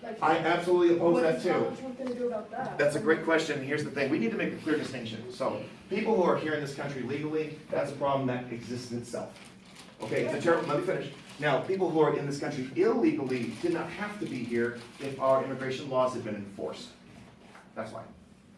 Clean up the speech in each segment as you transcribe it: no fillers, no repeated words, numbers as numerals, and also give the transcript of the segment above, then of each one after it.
Like, I absolutely oppose what that is too. Donald Trump going to do about that? That's a great question. Here's the thing. We need to make a clear distinction. So people who are here in this country legally, that's a problem that exists in itself. Okay, it's a terrible, let me finish. Now, people who are in this country illegally did not have to be here if our immigration laws had been enforced. That's why.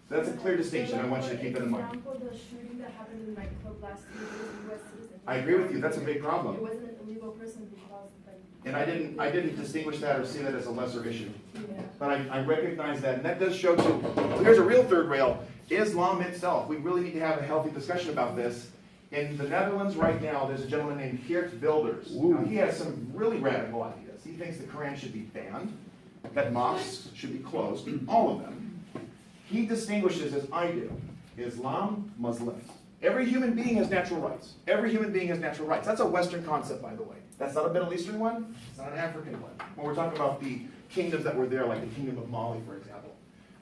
So that's a clear distinction. I want you to keep that in mind. For example, the shooting that happened in the nightclub last year, there was a U.S. citizen. I agree with you. That's a big It problem. wasn't an illegal person who caused the thing. And I didn't distinguish that or see that as a lesser issue. Yeah. But I recognize that, and that does show too. Here's a real third rail, Islam itself. We really need to have a healthy discussion about this. In the Netherlands right now, there's a gentleman named Geert Wilders. Now, he has some really radical ideas. He thinks the Quran should be banned, that mosques should be closed, all of them. He distinguishes, as I do, Islam, Muslims. Every human being has natural rights. Every human being has natural rights. That's a Western concept, by the way. That's not a Middle Eastern one. It's not an African one. When we're talking about the kingdoms that were there, like the Kingdom of Mali, for example.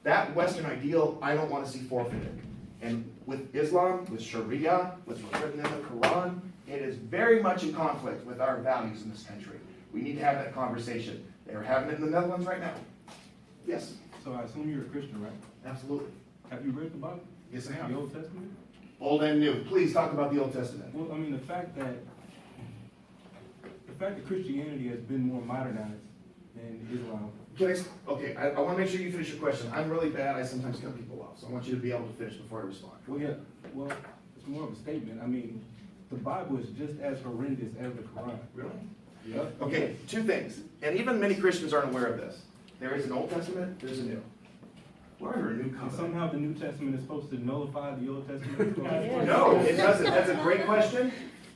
That Western ideal, I don't want to see forfeited. And with Islam, with Sharia, with what's written in the Quran, it is very much in conflict with our values in this country. We need to have that conversation. They're having it in the Netherlands right now. Yes, So I assume you're a Christian, right? absolutely. Have you read the Bible? Yes, I The have. Old Testament? Old and new. Please talk about the Old Testament. Well, I mean, the fact that Christianity has been more modernized than Islam. Okay, I want to make sure you finish your question. I'm really bad. I sometimes cut people off, so I want you to be able to finish before I respond. Well, yeah, well, it's more of a statement. I mean, the Bible is just as horrendous as the Quran. Really? Yep. Okay, two things, and even many Christians aren't aware of this. There is an Old Testament, there's a New. We're under a new And covenant. somehow the New Testament is supposed to nullify the Old Testament. No, it doesn't. That's a great question.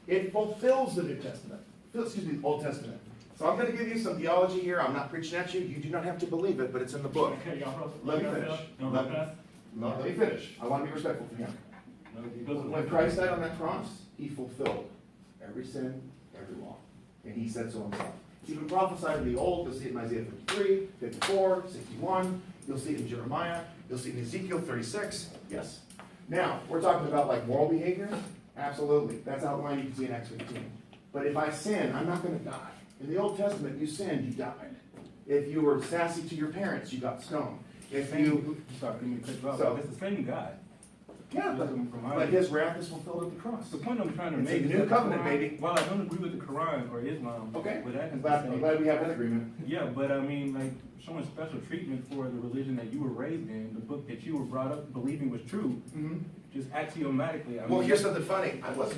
It fulfills the New Testament. Excuse me, the Old Testament. So I'm going to give you some theology here. I'm not preaching at you. You do not have to believe it, but it's in the book. Okay, y'all. Let me finish. Let me finish. I want to be respectful to him. When Christ died on that cross, he fulfilled every sin, every law. And he said so himself. It's even prophesied in the Old. You'll see it in Isaiah 53, 54, 61. You'll see it in Jeremiah. You'll see it in Ezekiel 36. Yes. Now, we're talking about like moral behavior. Absolutely. That's outlined, you can see in Acts 15. But if I sin, I'm not going to die. In the Old Testament, you sinned, you died. If you were sassy to your parents, you got stoned. If you... Sorry, let me cut you off. So- It's the same God. Yeah, but his wrath is fulfilled at the cross. The point I'm trying to It's a make is new that the covenant, Quran- baby. While I don't agree with the Quran or Islam, Okay. but that I'm is glad, the I'm same. glad we have that agreement. Yeah, but I mean, like, showing special treatment for the religion that you were raised in, the book that you were brought up believing was true, Mm-hmm. just axiomatically. I Well, mean, here's something funny. I wasn't